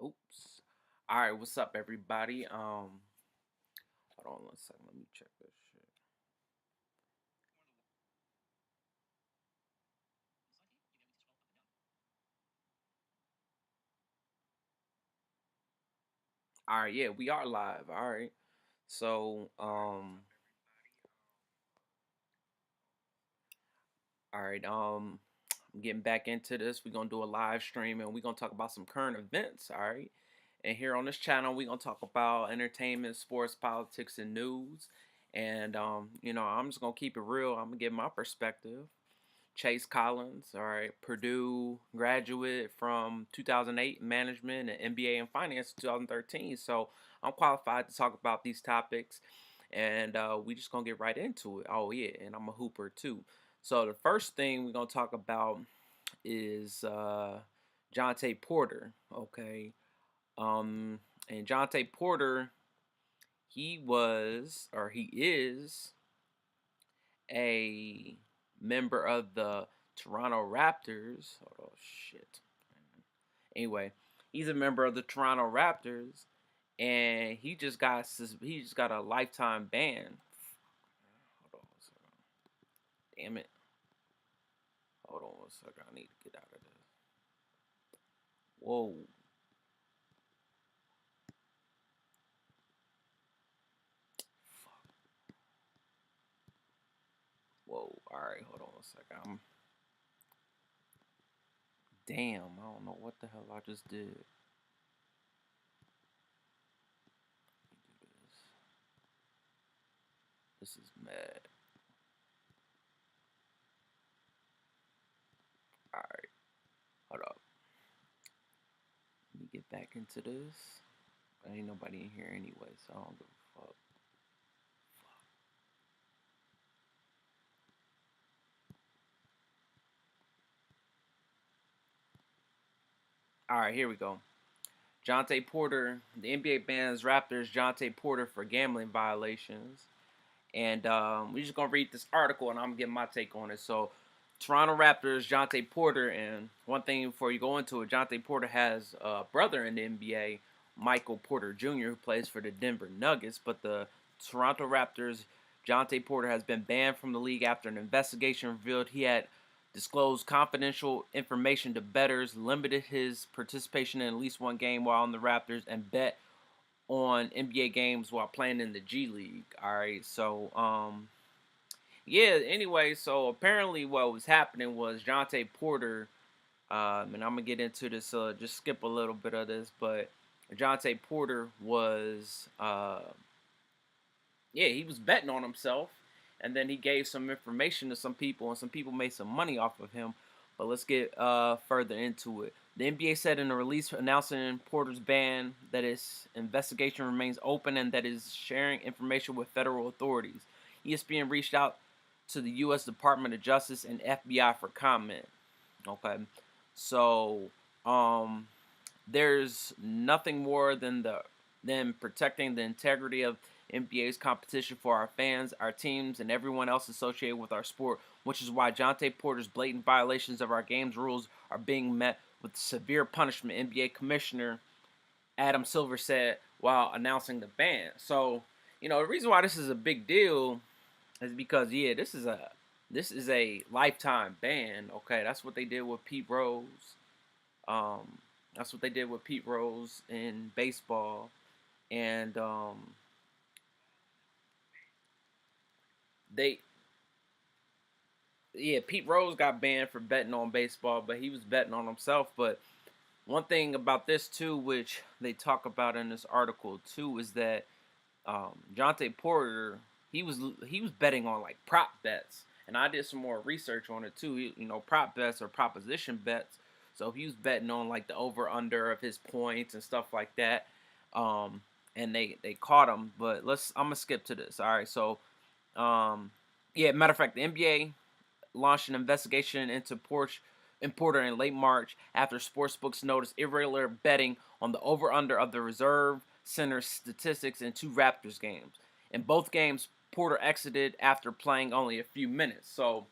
Oops. All right, what's up, everybody? Hold on one second. Let me check this shit. All right, yeah, we are live. All right. So, all right, I'm getting back into this. We're gonna do a live stream and we're gonna talk about some current events. All right. And here on this channel, we're gonna talk about entertainment, sports, politics, and news. And I'm just gonna keep it real. I'm gonna give my perspective. Chase Collins, all right, Purdue graduate from 2008 management and MBA in finance 2013. So I'm qualified to talk about these topics, and we just gonna get right into it. Oh yeah, and I'm a hooper too. So the first thing we're gonna talk about is Jontay Porter. Okay, um, and Jontay Porter, he was or he is a member of the Toronto Raptors. Oh shit. Anyway, he's a member of the Toronto Raptors, and he just got a lifetime ban. Hold on a second. Damn it. Hold on one second. I need to get out of this. Whoa. Fuck. Whoa. All right. Hold on a second. Damn. I don't know what the hell I just did. Let me do this. This is mad. All right. Hold up. Let me get back into this. Ain't nobody in here anyway, so I don't give a fuck. All right, here we go. Jontay Porter, the NBA bans Raptors Jontay Porter for gambling violations. And we're just going to read this article and I'm going to get my take on it. So, Toronto Raptors Jontay Porter, and one thing before you go into it, Jontay Porter has a brother in the NBA, Michael Porter Jr., who plays for the Denver Nuggets. But the Toronto Raptors, Jontay Porter, has been banned from the league after an investigation revealed he had disclosed confidential information to bettors, limited his participation in at least one game while on the Raptors, and bet on NBA games while playing in the G League. All right, so yeah. Anyway, so apparently what was happening was Jontay Porter, and I'm gonna get into this. Just skip a little bit of this, but Jontay Porter was, yeah, he was betting on himself, and then he gave some information to some people, and some people made some money off of him. But let's get further into it. The NBA said in a release announcing Porter's ban that his investigation remains open and that is sharing information with federal authorities. ESPN reached out to the U.S. Department of Justice and FBI for comment. Okay, so um, there's nothing more than protecting the integrity of NBA's competition for our fans, our teams, and everyone else associated with our sport, which is why Jontay Porter's blatant violations of our game's rules are being met with severe punishment, NBA Commissioner Adam Silver said while announcing the ban. So, the reason why this is a big deal is because this is a lifetime ban. Okay, that's what they did with Pete Rose. Um, that's what they did with Pete Rose in baseball, and they yeah, Pete Rose got banned for betting on baseball, but he was betting on himself. But one thing about this too, which they talk about in this article too, is that Jontay Porter, he was betting on like prop bets, and I did some more research on it too. Prop bets or proposition bets. So he was betting on like the over under of his points and stuff like that. Um, and they caught him. But I'm gonna skip to this. All right, so um, yeah, matter of fact, the NBA launched an investigation into Porter in late March after sportsbooks noticed irregular betting on the over/under of the Reserve Center statistics in two Raptors games. In both games, Porter exited after playing only a few minutes. So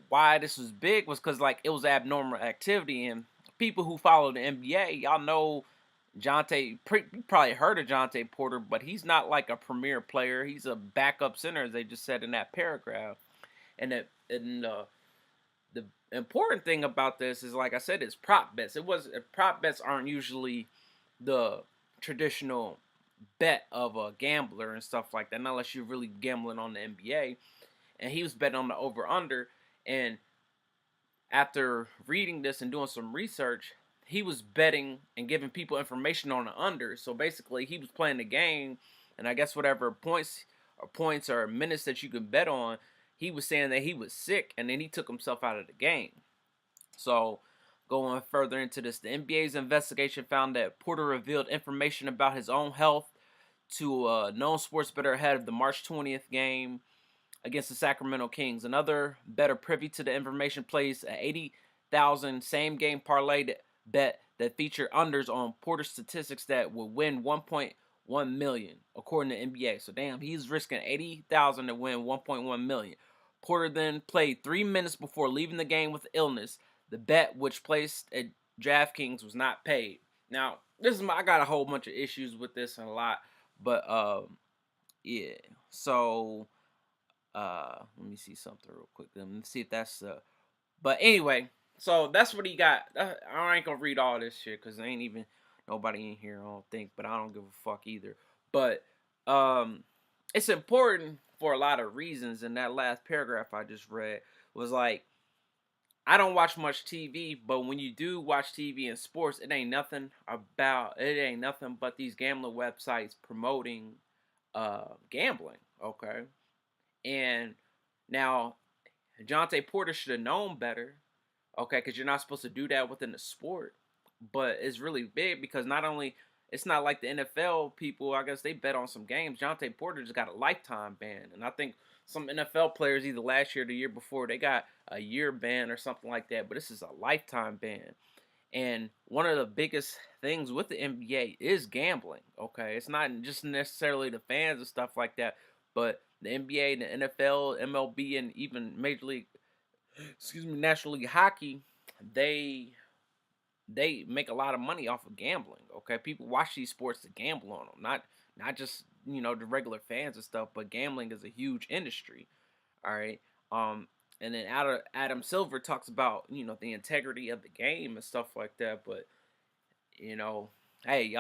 why this was big was because like it was abnormal activity, and people who follow the NBA, y'all know Jontay. You probably heard of Jontay Porter, but he's not like a premier player. He's a backup center, as they just said in that paragraph. And the important thing about this is, like I said, it's prop bets. Prop bets aren't usually the traditional bet of a gambler and stuff like that, unless you're really gambling on the NBA. And he was betting on the over under. And after reading this and doing some research, he was betting and giving people information on the under. So basically, he was playing the game, and I guess whatever points or minutes that you can bet on, he was saying that he was sick, and then he took himself out of the game. So going further into this, the NBA's investigation found that Porter revealed information about his own health to a known sports bettor ahead of the March 20th game against the Sacramento Kings. Another bettor privy to the information placed an 80,000 same game parlay bet that featured unders on Porter's statistics that would win 1.1 million according to NBA. So damn, he's risking 80,000 to win 1.1 million. Porter then played 3 minutes before leaving the game with illness. The bet, which placed at DraftKings, was not paid. Now, I got a whole bunch of issues with this and a lot, but yeah. So let me see something real quick. Let me see if that's but anyway, so that's what he got. I ain't gonna read all this shit because there ain't even nobody in here, I don't think, but I don't give a fuck either. But it's important for a lot of reasons, and that last paragraph I just read was like, I don't watch much TV, but when you do watch TV and sports, it ain't nothing but these gambling websites promoting gambling, okay? And now Jontay Porter should have known better, okay, because you're not supposed to do that within the sport. But it's really big because not only it's not like the NFL people, I guess they bet on some games. Jontay Porter just got a lifetime ban, and I think some NFL players either last year or the year before they got a year ban or something like that. But this is a lifetime ban. And one of the biggest things with the NBA is gambling. Okay, it's not just necessarily the fans and stuff like that, but the NBA, the NFL, MLB, and even Major League, National League Hockey, they make a lot of money off of gambling. Okay, people watch these sports to gamble on them, not just the regular fans and stuff, but gambling is a huge industry. All right, and then Adam Silver talks about the integrity of the game and stuff like that, but hey,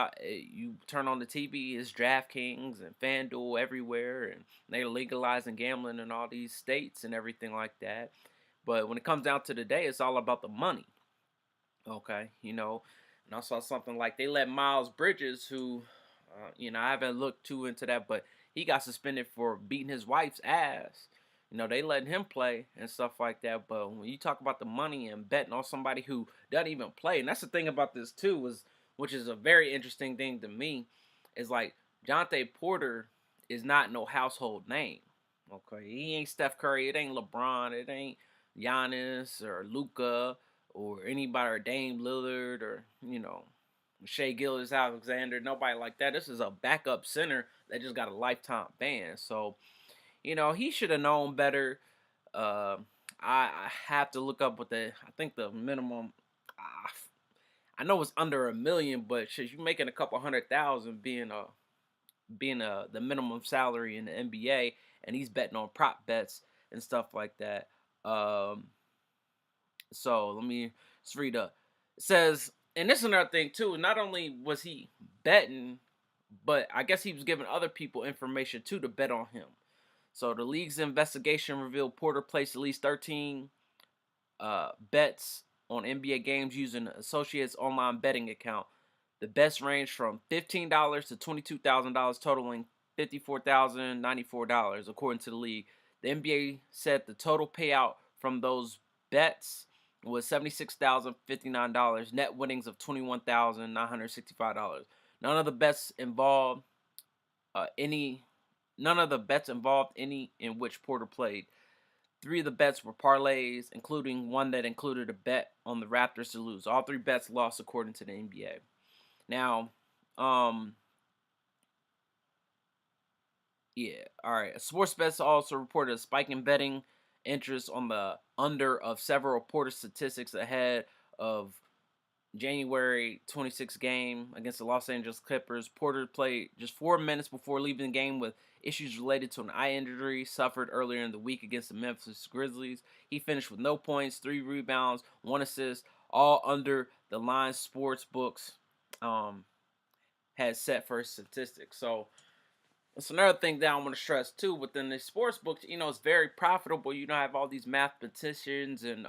you turn on the TV, it's DraftKings and FanDuel everywhere, and they're legalizing gambling in all these states and everything like that. But when it comes down to the day, it's all about the money. Okay, and I saw something like they let Miles Bridges, who, I haven't looked too into that, but he got suspended for beating his wife's ass. They letting him play and stuff like that. But when you talk about the money and betting on somebody who doesn't even play, and that's the thing about this too, which is a very interesting thing to me, is like Jontay Porter is not no household name. Okay, he ain't Steph Curry, it ain't LeBron, it ain't Giannis or Luka or anybody, or Dame Lillard, or Shea Gilgeous-Alexander, nobody like that. This is a backup center that just got a lifetime ban. So he should have known better. I have to look up what I think the minimum. I know it's under $1 million, but shit, you making a couple 100,000 being the minimum salary in the NBA, and he's betting on prop bets and stuff like that. So let me just read up. It says, and this is another thing too. Not only was he betting, but I guess he was giving other people information too to bet on him. So the league's investigation revealed Porter placed at least 13 bets on NBA games using the Associates online betting account. The bets range from $15 to $22,000, totaling $54,094, according to the league. The NBA said the total payout from those bets was $76,059, net winnings of $21,965. None of the bets involved any in which Porter played. 3 of the bets were parlays, including one that included a bet on the Raptors to lose. All 3 bets lost, according to the NBA. Now, yeah, all right. Sports bets also reported a spike in betting interest on the under of several Porter statistics ahead of January 26th game against the Los Angeles Clippers. Porter played just 4 minutes before leaving the game with issues related to an eye injury suffered earlier in the week against the Memphis Grizzlies. He finished with no points, 3 rebounds, 1 assist, all under the line sports books had set for his statistics. So that's another thing that I want to stress too. Within the sports books, it's very profitable. Have all these mathematicians and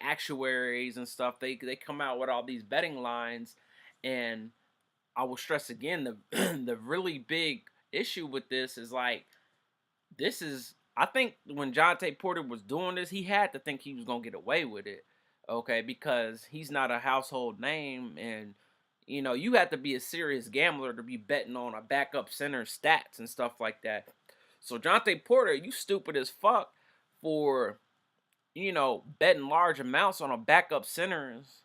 actuaries and stuff. They come out with all these betting lines, and I will stress again the the really big issue with this is like this is I think when Jontay Porter was doing this, he had to think he was gonna get away with it, okay, because he's not a household name, and you have to be a serious gambler to be betting on a backup center stats and stuff like that. So Jontay Porter, you stupid as fuck for betting large amounts on a backup centers,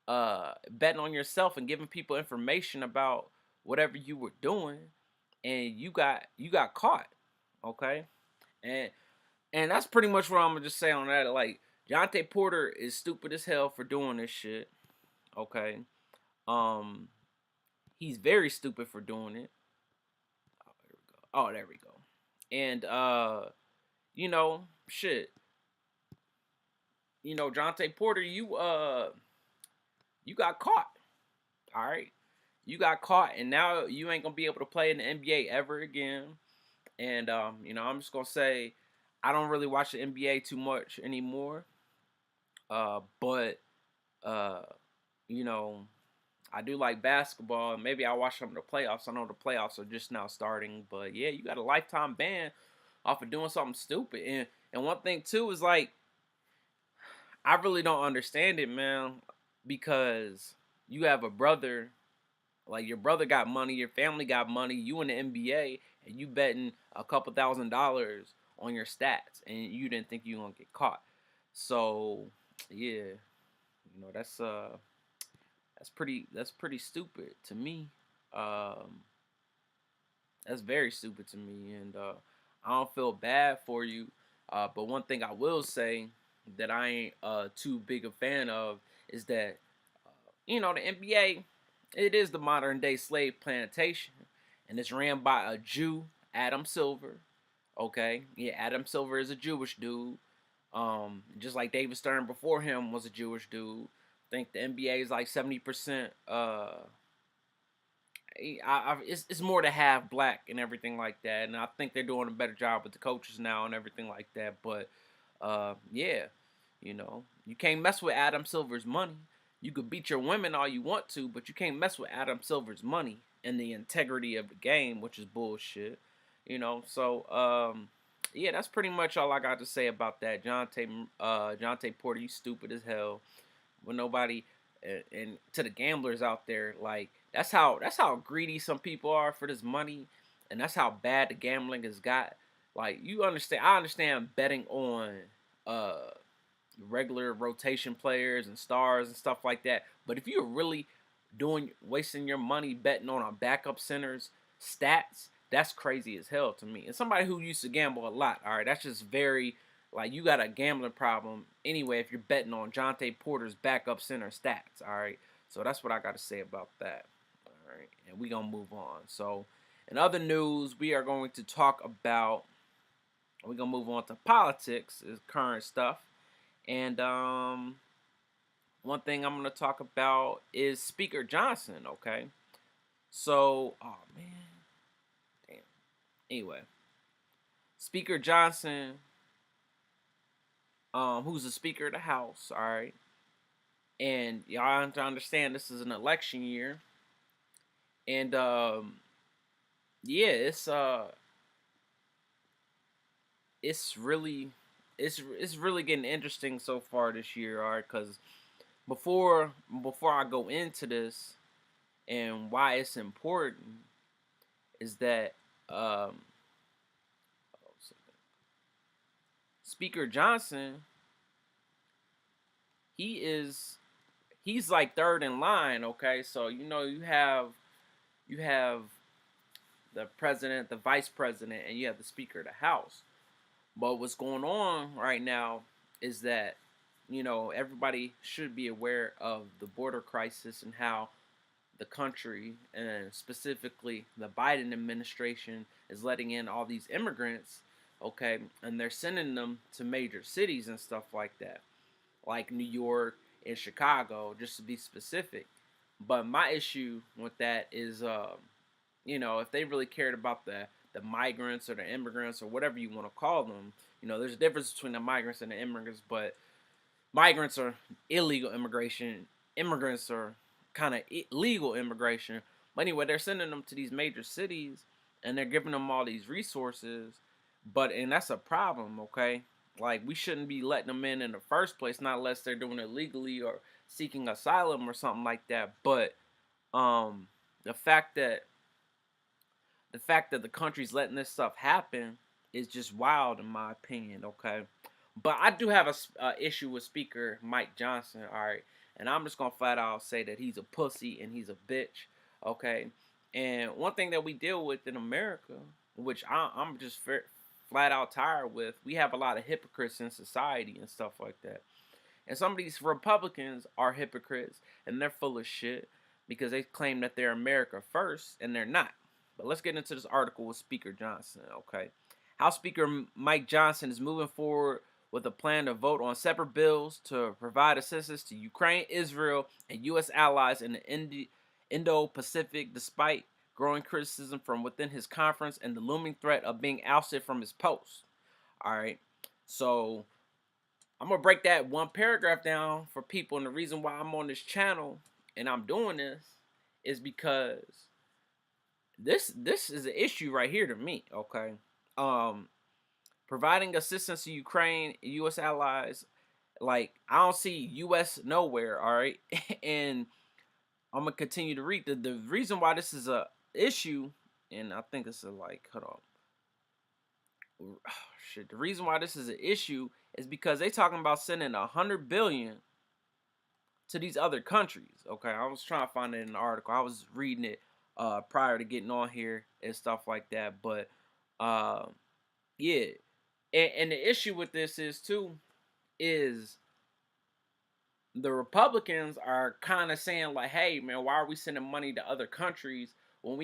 betting on yourself and giving people information about whatever you were doing, and you got caught, okay, and that's pretty much what I'm gonna just say on that. Like Jontay Porter is stupid as hell for doing this shit, okay. Um, he's very stupid for doing it. Oh, there we go. And shit. Jontay Porter, you got caught. All right, you got caught, and now you ain't gonna be able to play in the NBA ever again. And I'm just gonna say, I don't really watch the NBA too much anymore. But uh, you know, I do like basketball. Maybe I'll watch some of the playoffs. I know the playoffs are just now starting, but yeah, you got a lifetime ban off of doing something stupid. And one thing too is like, I really don't understand it, man, because you have a brother, like your brother got money, your family got money, you in the NBA, and you betting a couple $1,000s on your stats, and you didn't think you were gonna get caught. So yeah, that's pretty stupid to me. Um, that's very stupid to me, and I don't feel bad for you. But one thing I will say that I ain't too big a fan of is that the NBA, it is the modern day slave plantation, and it's ran by a Jew, Adam Silver. Okay, yeah, Adam Silver is a Jewish dude. Just like David Stern before him was a Jewish dude. I think the NBA is like 70%. It's more to have black and everything like that, and I think they're doing a better job with the coaches now and everything like that. But yeah, you can't mess with Adam Silver's money. You could beat your women all you want to, but you can't mess with Adam Silver's money and the integrity of the game, which is bullshit. So yeah, that's pretty much all I got to say about that. Jontay Porter, you stupid as hell. When nobody and to the gamblers out there, like that's how greedy some people are for this money, and that's how bad the gambling has got. Like I understand betting on uh regular rotation players and stars and stuff like that. But if you're really wasting your money betting on a backup center's stats, that's crazy as hell to me. And somebody who used to gamble a lot, all right, that's just very like you got a gambling problem anyway if you're betting on Jontay Porter's backup center stats, all right. So that's what I got to say about that. All right, and we gonna move on. So in other news, we're gonna move on to politics, is current stuff. And one thing I'm gonna talk about is Speaker Johnson. Okay, so oh man, damn. Anyway, Speaker Johnson, who's the Speaker of the House, all right, and y'all have to understand this is an election year, and yeah, it's really it's really getting interesting so far this year, all right, because before I go into this and why it's important is that um, Speaker Johnson, he is he's like third in line. Okay, so you have the president, the vice president, and you have the Speaker of the House. But what's going on right now is that everybody should be aware of the border crisis and how the country, and specifically the Biden administration, is letting in all these immigrants, okay, and they're sending them to major cities and stuff like that, like New York and Chicago, just to be specific. But my issue with that is, if they really cared about the migrants or the immigrants or whatever you want to call them, there's a difference between the migrants and the immigrants, but migrants are illegal immigration, immigrants are kind of legal immigration. But anyway, they're sending them to these major cities and they're giving them all these resources, and that's a problem, okay? Like, we shouldn't be letting them in the first place, not unless they're doing it legally or seeking asylum or something like that. But um, the fact that the country's letting this stuff happen is just wild, in my opinion. Okay, but I do have a issue with Speaker Mike Johnson. All right, and I'm just gonna flat out say that he's a pussy and he's a bitch. Okay, and one thing that we deal with in America, which I'm just flat out tired with, we have a lot of hypocrites in society and stuff like that. And some of these Republicans are hypocrites and they're full of shit because they claim that they're America first and they're not. But let's get into this article with Speaker Johnson, okay? House Speaker Mike Johnson is moving forward with a plan to vote on separate bills to provide assistance to Ukraine, Israel, and U.S. allies in the Indo-Pacific, despite growing criticism from within his conference and the looming threat of being ousted from his post. All right, so I'm gonna break that one paragraph down for people, and the reason why I'm on this channel and I'm doing this is because this is an issue right here to me. Okay, um, providing assistance to Ukraine, U.S. allies, like I don't see U.S. nowhere. All right, and I'm gonna continue to read the reason why this is a issue, and I think it's a like hold on. Oh, shit, the reason why this is an issue is because they talking about sending 100 billion to these other countries. Okay, I was trying to find it in the article. I was reading it prior to getting on here and stuff like that. But uh, yeah, and the issue with this is too is the Republicans are kind of saying like, hey man, why are we sending money to other countries when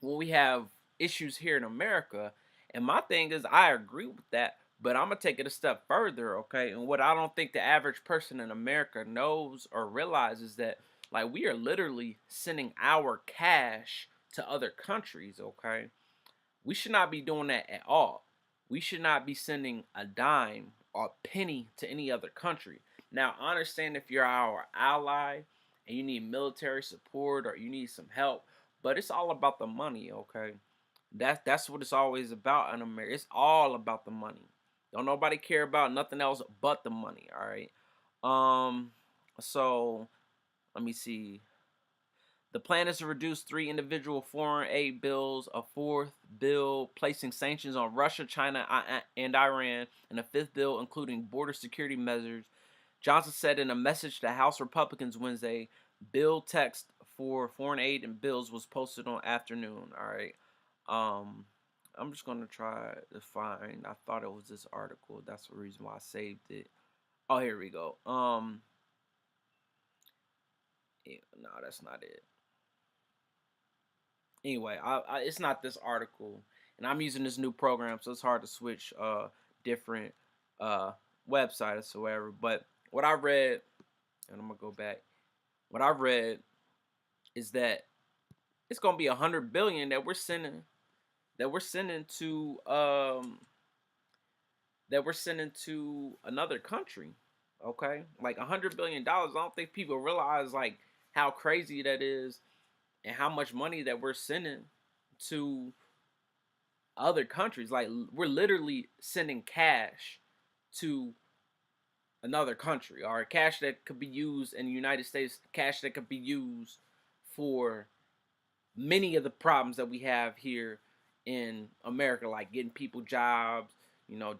we have issues here in America? And my thing is, I agree with that, but I'm gonna take it a step further, okay? And what I don't think the average person in America knows or realizes that, like, we are literally sending our cash to other countries, okay? We should not be doing that at all. We should not be sending a dime or a penny to any other country. Now, I understand if you're our ally and you need military support or you need some help, but it's all about the money, okay? That's what it's always about in America. It's all about the money. Don't nobody care about nothing else but the money, all right? Um so let me see. The plan is to reduce 3 individual foreign aid bills, a fourth bill placing sanctions on Russia, China, and Iran, and a fifth bill including border security measures. Johnson said in a message to House Republicans Wednesday, bill text for foreign aid and bills was posted on afternoon. All right. Um, I'm just gonna try to find. I thought it was this article. That's the reason why I saved it. Oh, here we go. Yeah, no, that's not it. Anyway, it's not this article, and I'm using this new program, so it's hard to switch different uh websites or whatever. But what I read, and I'm gonna go back. What I read is that it's gonna be 100 billion that we're sending to another country. Okay, like $100 billion. I don't think people realize like how crazy that is and how much money that we're sending to other countries. Like, we're literally sending cash to another country, or cash that could be used in the United States, cash that could be used for many of the problems that we have here in America, like getting people jobs,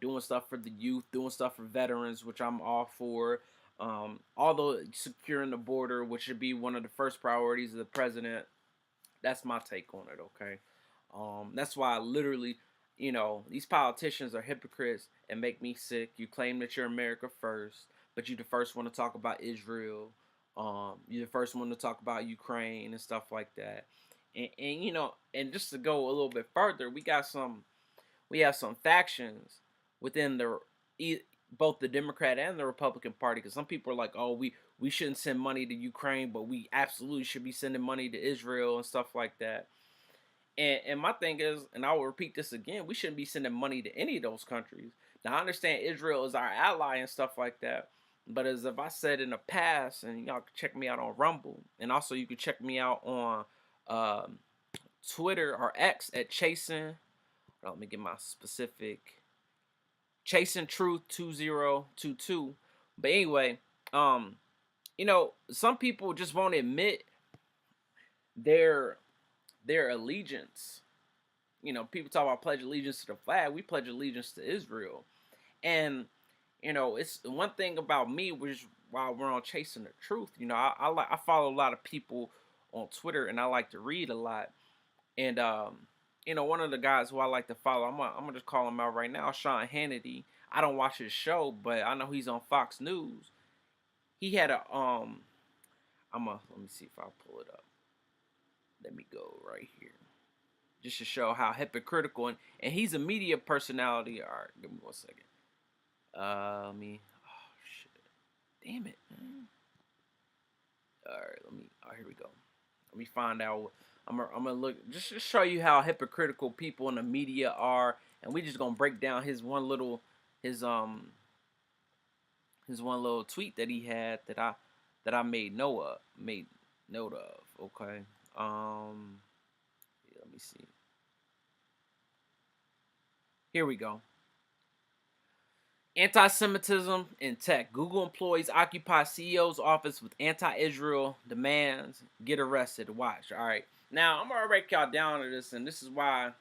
doing stuff for the youth, doing stuff for veterans, which I'm all for. Although securing the border, which should be one of the first priorities of the president. That's my take on it, okay? That's why these politicians are hypocrites and make me sick. You claim that you're America first, but you the first one to talk about Israel. You're the first one to talk about Ukraine and stuff like that. And just to go a little bit further, we have some factions within both the Democrat and the Republican Party. Because some people are like, oh, we shouldn't send money to Ukraine, but we absolutely should be sending money to Israel and stuff like that. And my thing is, and I will repeat this again, we shouldn't be sending money to any of those countries. Now I understand Israel is our ally and stuff like that, but as if I said in the past, and y'all can check me out on Rumble, and also you can check me out on um, Twitter or X at Chasing. Let me get my specific Chasing Truth 2022. But anyway, um, some people just won't admit their allegiance. People talk about pledge allegiance to the flag. We pledge allegiance to Israel. And, it's one thing about me, which while we're on Chasing the Truth, I follow a lot of people on Twitter and I like to read a lot. And, one of the guys who I like to follow, I'm gonna just call him out right now, Sean Hannity. I don't watch his show, but I know he's on Fox News. He had let me see if I'll pull it up. Let me go right here. Just to show how hypocritical, and he's a media personality. All right, give me 1 second. Oh shit, damn it, man. All right, here we go. Let me find out. I'm gonna look just to show you how hypocritical people in the media are, and we just gonna break down his one little tweet that he had that I made note of. Okay. Let me see. Here we go. Anti-Semitism in tech. Google employees occupy CEO's office with anti-Israel demands. Get arrested. Watch. All right. Now, I'm going to break y'all down to this, and this is why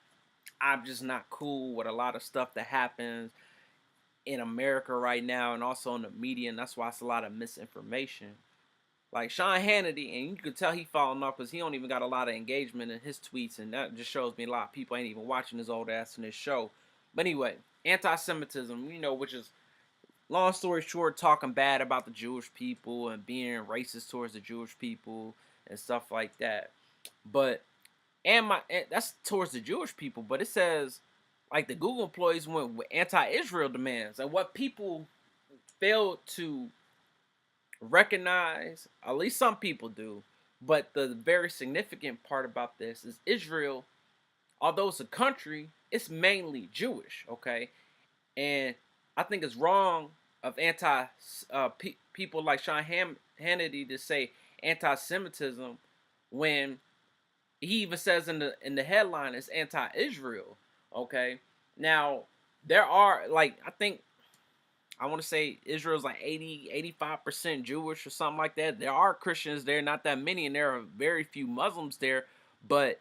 I'm just not cool with a lot of stuff that happens in America right now and also in the media, and that's why it's a lot of misinformation. Like Sean Hannity, and you can tell he falling off because he don't even got a lot of engagement in his tweets, and that just shows me a lot of people ain't even watching his old ass in his show. But anyway, anti-Semitism, which is, long story short, talking bad about the Jewish people and being racist towards the Jewish people and stuff like that. But and that's towards the Jewish people, but it says like the Google employees went with anti-Israel demands, and what people failed to recognize, at least some people do, but the very significant part about this is Israel, although it's a country, it's mainly Jewish, okay? And I think it's wrong of people like Sean Hannity to say anti-Semitism when he even says in the headline it's anti-Israel, okay? Now, there are, like, I want to say Israel's like 85% Jewish or something like that. There are Christians there, not that many, and there are very few Muslims there. But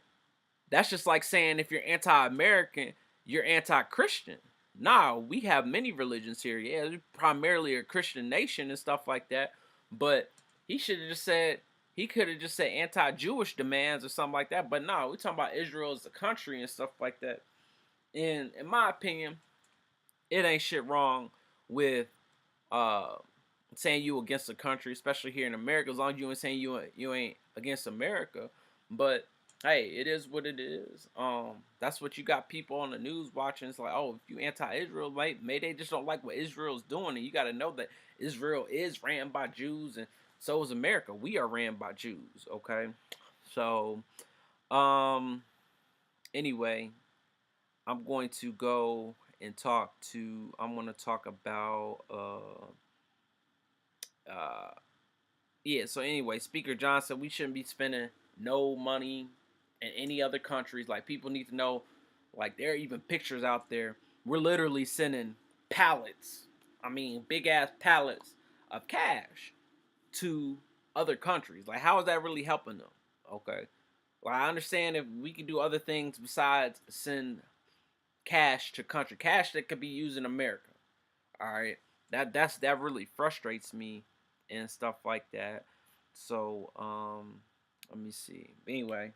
that's just like saying if you're anti-American, you're anti-Christian. Nah, we have many religions here. Yeah, we're primarily a Christian nation and stuff like that. But he should have just said, he could have just said anti-Jewish demands or something like that. But no, we're talking about Israel as a country and stuff like that. And in my opinion, it ain't shit wrong with saying you against the country, especially here in America, as long as you ain't saying you ain't against America. But hey, it is what it is. That's what you got people on the news watching. It's like, oh, if you anti-Israel, maybe they just don't like what Israel's doing, and you got to know that Israel is ran by Jews, and so is America. We are ran by Jews. Okay, so anyway, I'm going to go and I'm going to talk about so anyway, Speaker John said we shouldn't be spending no money in any other countries. Like, people need to know, like, there are even pictures out there. We're literally sending pallets, big ass pallets of cash to other countries. Like, how is that really helping them? Okay, well, I understand if we can do other things besides send cash to country, cash that could be used in America. All right, that really frustrates me and stuff like that. So let me see. Anyway,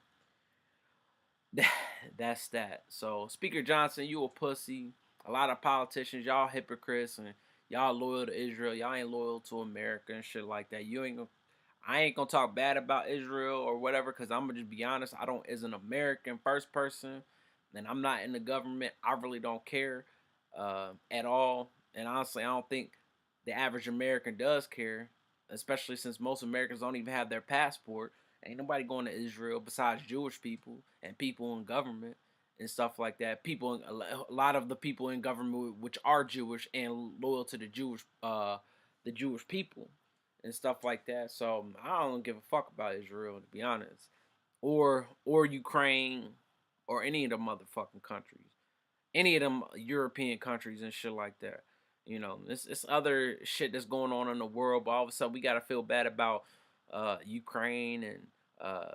that's that. So Speaker Johnson, you a pussy. A lot of politicians, y'all hypocrites, and y'all loyal to Israel. Y'all ain't loyal to America and shit like that. You ain't gonna. I ain't gonna talk bad about Israel or whatever, because I'm gonna just be honest. I don't, as an American first person, and I'm not in the government. I really don't care at all. And honestly, I don't think the average American does care, especially since most Americans don't even have their passport. Ain't nobody going to Israel besides Jewish people and people in government and stuff like that. People, a lot of the people in government which are Jewish and loyal to the Jewish people and stuff like that. So I don't give a fuck about Israel, to be honest, or Ukraine, or any of the motherfucking countries, any of them European countries and shit like that. You know, it's other shit that's going on in the world, but all of a sudden we gotta feel bad about Ukraine, and uh,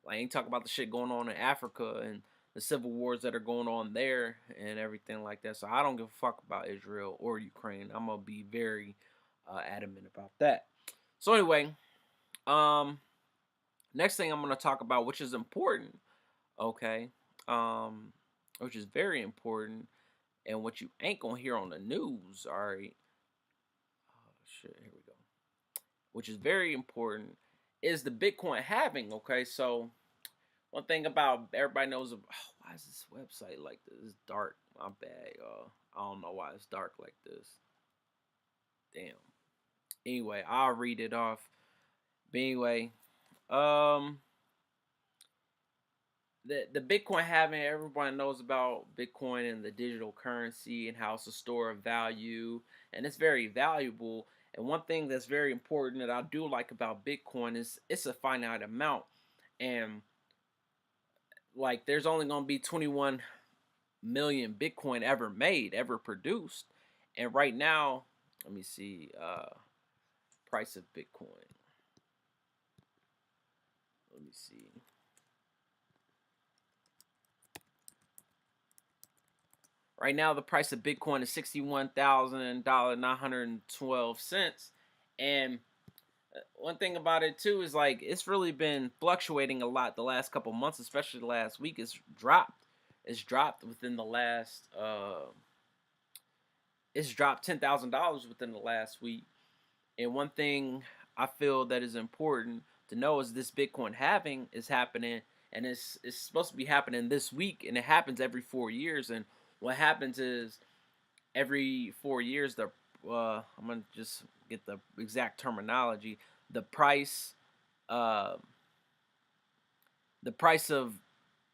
I ain't talking about the shit going on in Africa and the civil wars that are going on there and everything like that. So I don't give a fuck about Israel or Ukraine. I'm gonna be very adamant about that. So anyway, um, next thing I'm gonna talk about, which is important, okay, um, which is very important, and what you ain't gonna hear on the news. All right, oh shit, here we go. Which is very important is the Bitcoin halving. Okay, so one thing about everybody knows. Why is this website like this? It's dark. My bad, y'all. I don't know why it's dark like this. Damn. Anyway, I'll read it off. But anyway, um, the Bitcoin halving, everyone knows about Bitcoin and the digital currency and how it's a store of value, and it's very valuable. And one thing that's very important that I do like about Bitcoin is it's a finite amount, and like there's only gonna be 21 million Bitcoin ever made, ever produced. And right now, let me see, price of Bitcoin. Let me see. Right now, the price of Bitcoin is $61,912, and one thing about it too is like it's really been fluctuating a lot the last couple months, especially the last week. It's dropped. It's dropped within the last. It's dropped $10,000 within the last week. And one thing I feel that is important to know is this Bitcoin halving is happening, and it's supposed to be happening this week, and it happens every 4 years. And what happens is every 4 years, I'm gonna just get the exact terminology. The price, uh, the price of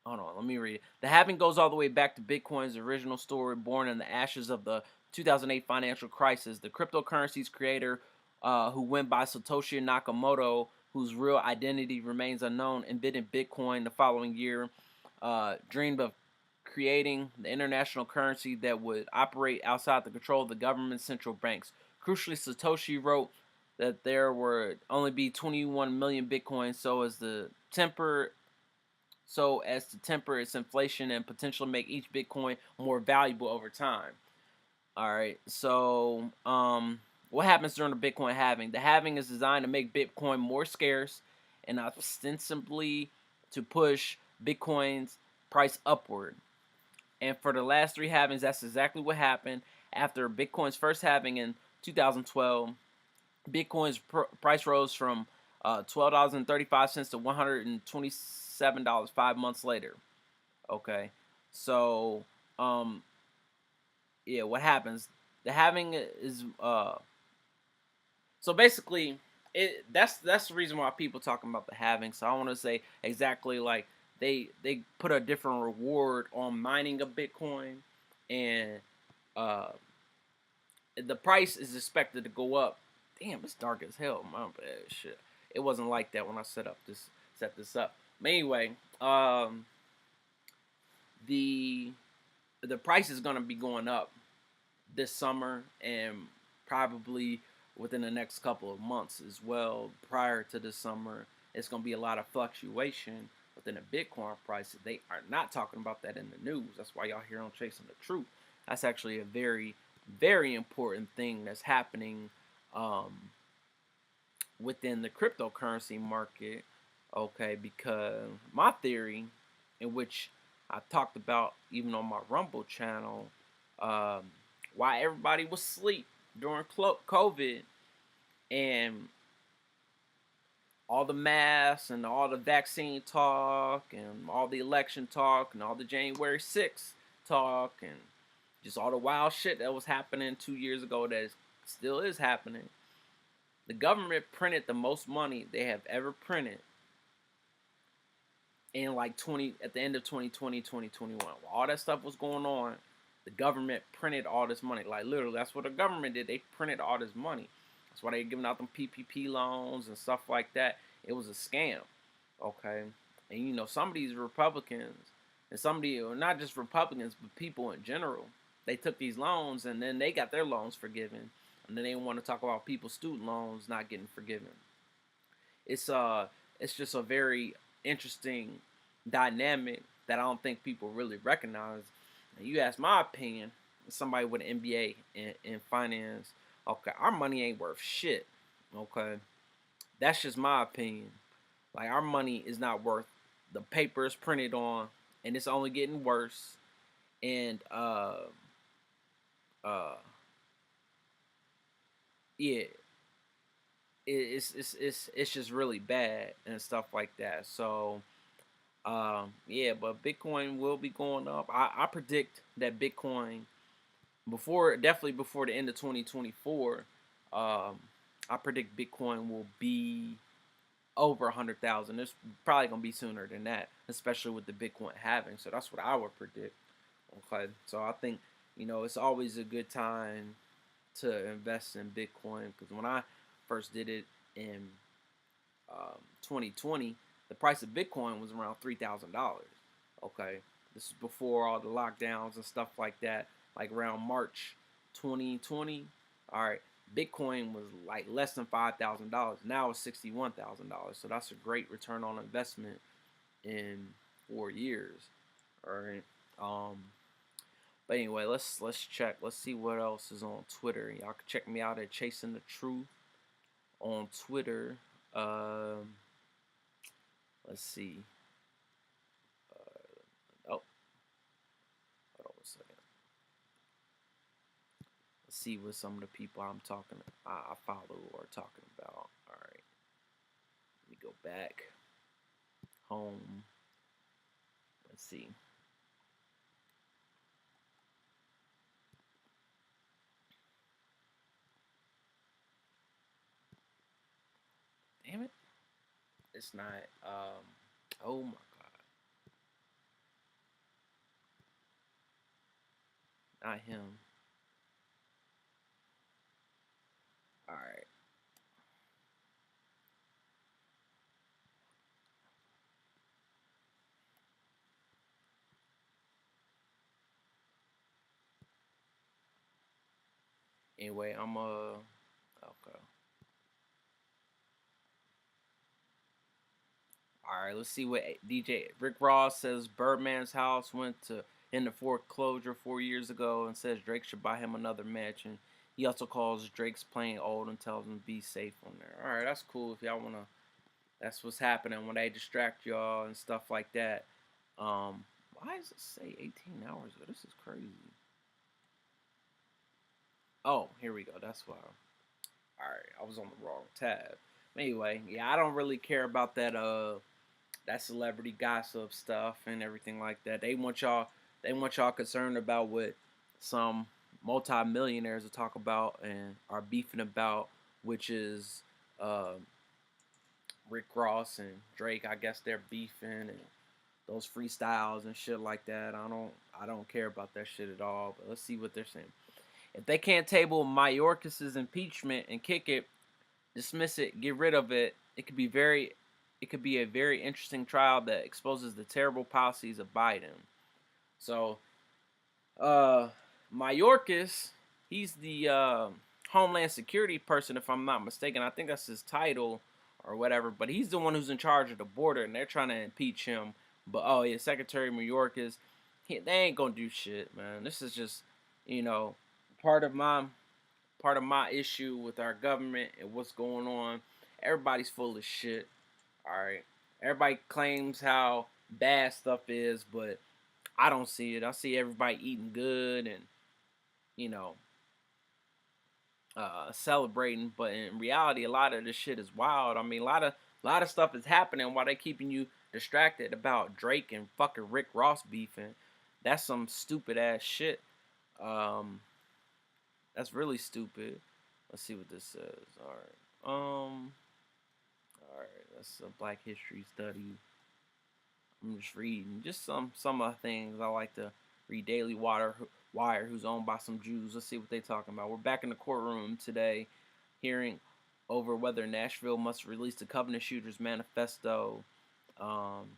hold on, let me read it. The halving goes all the way back to Bitcoin's original story, born in the ashes of the 2008 financial crisis. The cryptocurrency's creator, who went by Satoshi Nakamoto, whose real identity remains unknown, invented Bitcoin the following year, dreamed of creating the international currency that would operate outside the control of the government's central banks. Crucially, Satoshi wrote that there would only be 21 million Bitcoins, so as to temper its inflation and potentially make each Bitcoin more valuable over time. All right. So, what happens during the Bitcoin halving? The halving is designed to make Bitcoin more scarce and ostensibly to push Bitcoin's price upward. And for the last three halvings, that's exactly what happened. After Bitcoin's first halving in 2012, Bitcoin's price rose from $12.35 to $127 5 months later. Okay, so yeah, what happens? The halving is so basically that's the reason why people talking about the halving. So I want to say exactly like they put a different reward on mining a Bitcoin, and uh the price is expected to go up. Damn, it's dark as hell. My bad, shit. It wasn't like that when I set this up. But anyway, the the price is gonna be going up this summer, and probably within the next couple of months as well. Prior to the summer, it's gonna be a lot of fluctuation within the Bitcoin price. They are not talking about that in the news. That's why y'all hear on Chasing the Truth. That's actually a very, very important thing that's happening um, within the cryptocurrency market. Okay, because my theory, in which I talked about even on my Rumble channel um, why everybody was asleep during COVID, and all the masks and all the vaccine talk and all the election talk and all the January 6th talk and just all the wild shit that was happening 2 years ago that still is happening. The government printed the most money they have ever printed in like 20 at the end of 2020, 2021. While all that stuff was going on, the government printed all this money. Like literally, that's what the government did. They printed all this money. That's why they giving out them PPP loans and stuff like that. It was a scam. Okay. And you know, some of these Republicans and some of the, or not just Republicans, but people in general, they took these loans and then they got their loans forgiven. And then they want to talk about people's student loans not getting forgiven. It's uh it's just a very interesting dynamic that I don't think people really recognize. And you ask my opinion, somebody with an MBA in finance, okay, our money ain't worth shit. Okay. That's just my opinion. Like our money is not worth the paper it's printed on, and it's only getting worse. And uh yeah, it's just really bad and stuff like that. So yeah, but Bitcoin will be going up. I predict that Bitcoin definitely before the end of 2024. I predict Bitcoin will be over 100,000. It's probably gonna be sooner than that, especially with the Bitcoin halving. So that's what I would predict. Okay, so I think it's always a good time to invest in Bitcoin because when I first did it in 2020, the price of Bitcoin was around $3,000. Okay, this is before all the lockdowns and stuff like that. Like around March 2020. All right, Bitcoin was like less than $5,000. Now it's $61,000. So that's a great return on investment in 4 years. All right. But anyway, let's check. Let's see what else is on Twitter. Y'all can check me out at Chasing the Truth on Twitter. Um, let's see. Oh, hold on a second. Let's see what some of the people I follow are talking about. All right, let me go back home. Let's see. Damn it, it's not. Oh my god, not him. All right. Anyway, okay. All right, let's see what DJ Rick Ross says. Birdman's house went to into foreclosure 4 years ago and says Drake should buy him another mansion. He also calls Drake's playing old and tells him to be safe on there. All right, that's cool if y'all wanna. That's what's happening when they distract y'all and stuff like that. Why does it say 18 hours ago? This is crazy. Oh, here we go. That's why. All right, I was on the wrong tab. Anyway, yeah, I don't really care about that celebrity gossip stuff and everything like that. They want y'all concerned about what some multi-millionaires will talk about and are beefing about, which is uh, Rick Ross and Drake. I guess they're beefing and those freestyles and shit like that. I don't care about that shit at all. But let's see what they're saying. If they can't table Mayorkas's impeachment and kick it, dismiss it, get rid of it, it could be a very interesting trial that exposes the terrible policies of Biden. So, uh, Mayorkas, he's the Homeland Security person, if I'm not mistaken. I think that's his title or whatever. But he's the one who's in charge of the border, and they're trying to impeach him. But oh yeah, Secretary Mayorkas, they ain't gonna do shit, man. This is just, you know, part of my issue with our government and what's going on. Everybody's full of shit. All right. Everybody claims how bad stuff is, but I don't see it. I see everybody eating good and you know celebrating, but in reality, a lot of this shit is wild. I mean, a lot of stuff is happening while they keeping you distracted about Drake and fucking Rick Ross beefing. That's some stupid ass shit. Um, that's really stupid. Let's see what this says. All right. All right. That's a Black History study. I'm just reading just some of the things I like to read. Daily Wire, who's owned by some Jews. Let's see what they talking about. We're back in the courtroom today, hearing over whether Nashville must release the Covenant Shooters Manifesto. Um,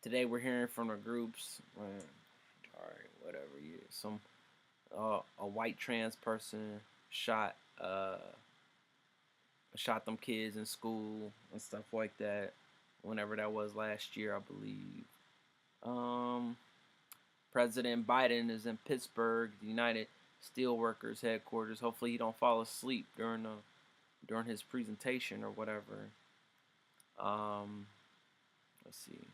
Today we're hearing from the groups. All right, whatever. Yeah, some a white trans person shot shot them kids in school and stuff like that. Whenever that was last year, I believe. Um, President Biden is in Pittsburgh, the United Steelworkers headquarters. Hopefully, he don't fall asleep during his presentation or whatever. Um, let's see.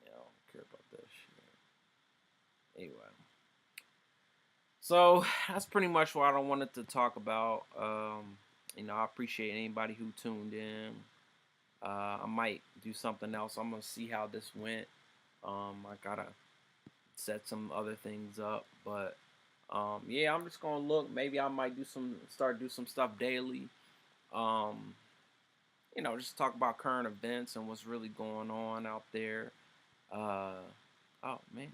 Yeah, I don't care about that shit. Anyway, so that's pretty much what I wanted to talk about. I appreciate anybody who tuned in. I might do something else. I'm gonna see how this went. I gotta set some other things up, but yeah, I'm just gonna look. Maybe I might do some stuff daily. Um, just talk about current events and what's really going on out there. Uh, oh man,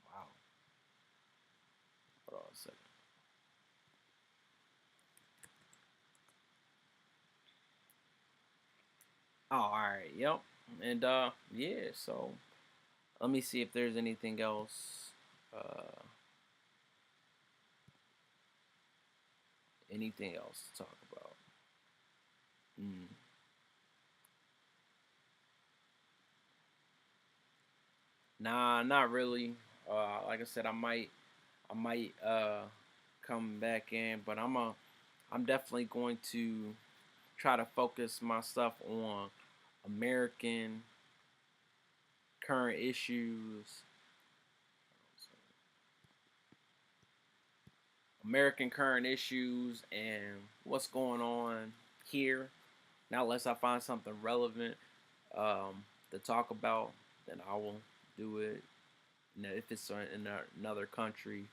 wow. Hold on a second. Oh, all right, yep, and yeah. So let me see if there's anything else. Uh, Anything else to talk about? Mm. Nah, not really. Like I said, I might come back in, but I'm definitely going to try to focus my stuff on American current issues, and what's going on here. Now, unless I find something relevant to talk about, then I will do it. If it's in another country,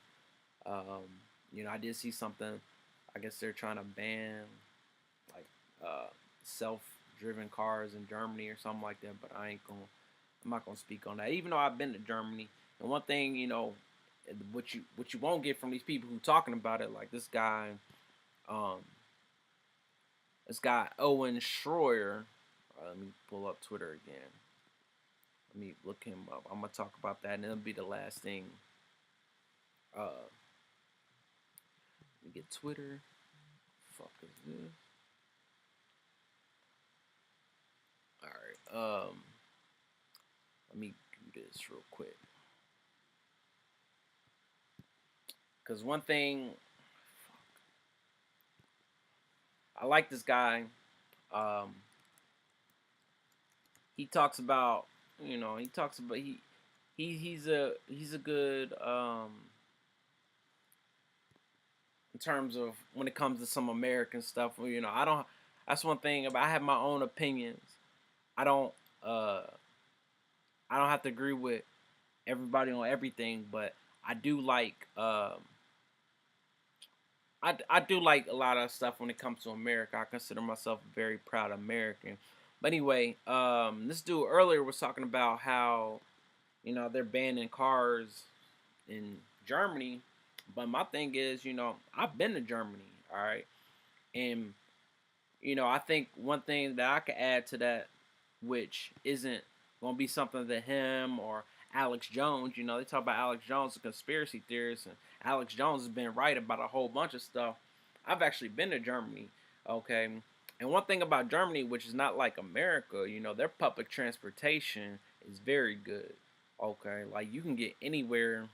um, I did see something. I guess they're trying to ban like uh, self-driven cars in Germany or something like that. But I'm not gonna speak on that. Even though I've been to Germany, and one thing what you won't get from these people who talking about it, like um, this guy Owen Schroyer. Let me pull up Twitter again. Let me look him up. I'm gonna talk about that, and it'll be the last thing. Let me get Twitter. Fuck is this? All right. Let me do this real quick. Cause one thing I like this guy. Um, he talks about he's a good in terms of when it comes to some American stuff. I don't. That's one thing about I have my own opinions. I don't uh I don't have to agree with everybody on everything, but I do like I do like a lot of stuff when it comes to America. I consider myself a very proud American. But anyway, this dude earlier was talking about how they're banning cars in Germany. But my thing is, I've been to Germany, all right, and I think one thing that I could add to that, which isn't gonna be something that him or Alex Jones, they talk about Alex Jones, a conspiracy theorist, and Alex Jones has been right about a whole bunch of stuff. I've actually been to Germany, okay, and one thing about Germany, which is not like America, their public transportation is very good, okay, like you can get anywhere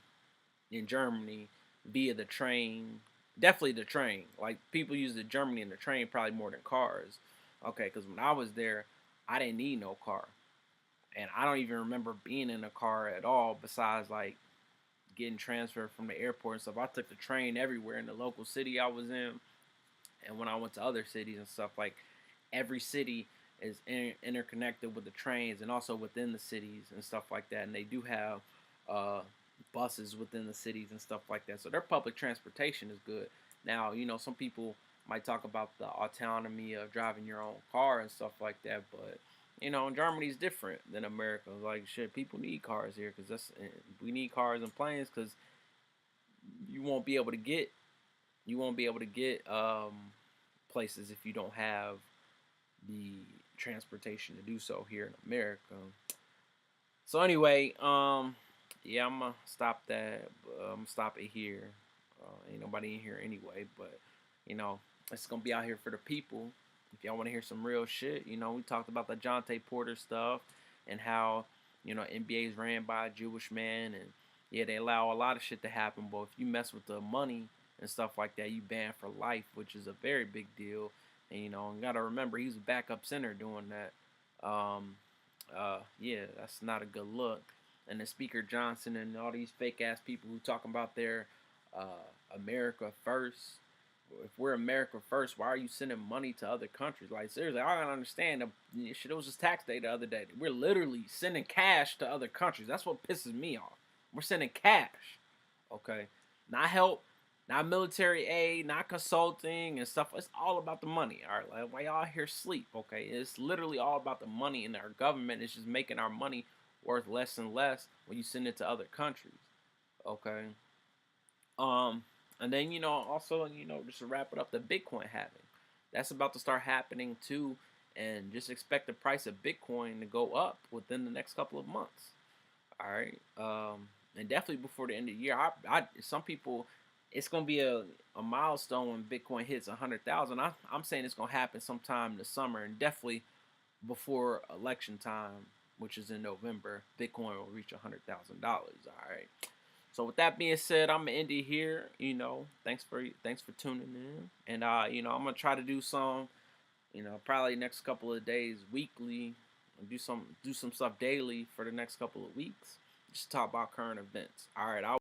in Germany via the train. Definitely the train. Like people use the Germany and the train probably more than cars. Okay, because when I was there, I didn't need no car, and I don't even remember being in a car at all. Besides like getting transferred from the airport and stuff, I took the train everywhere in the local city I was in, and when I went to other cities and stuff, like every city is interconnected with the trains and also within the cities and stuff like that. And they do have uh, buses within the cities and stuff like that. So their public transportation is good. Now, some people might talk about the autonomy of driving your own car and stuff like that, but Germany's different than America. Like shit, people need cars here because we need cars and planes because you won't be able to get you won't be able to get places if you don't have the transportation to do so here in America. So anyway, yeah, I'm gonna stop that. I'm gonna stop it here. Ain't nobody in here anyway, but it's gonna be out here for the people. If y'all want to hear some real shit, we talked about the Jontay Porter stuff and how NBA is ran by a Jewish man, and yeah, they allow a lot of shit to happen. But if you mess with the money and stuff like that, you banned for life, which is a very big deal. And you gotta remember he's a backup center doing that. Yeah, that's not a good look. And then Speaker Johnson and all these fake ass people who talking about their America first. If we're America first, why are you sending money to other countries? Like seriously, I don't understand. Shit, it was just tax day the other day. We're literally sending cash to other countries. That's what pisses me off. We're sending cash, okay? Not help, not military aid, not consulting and stuff. It's all about the money. All right, like why y'all here sleep? Okay, it's literally all about the money, and our government is just making our money worth less and less when you send it to other countries. Okay. Um, and then also just to wrap it up, the Bitcoin halving, that's about to start happening too, and just expect the price of Bitcoin to go up within the next couple of months. All right. And definitely before the end of the year. Some people, it's gonna be a milestone when Bitcoin hits 100,000. I'm saying it's gonna happen sometime in the summer, and definitely before election time, which is in November. Bitcoin will reach $100,000. All right. So with that being said, I'm gonna end it here. Thanks for tuning in, and I'm gonna try to do some, probably next couple of days, weekly, do some stuff daily for the next couple of weeks. Just talk about current events. All right,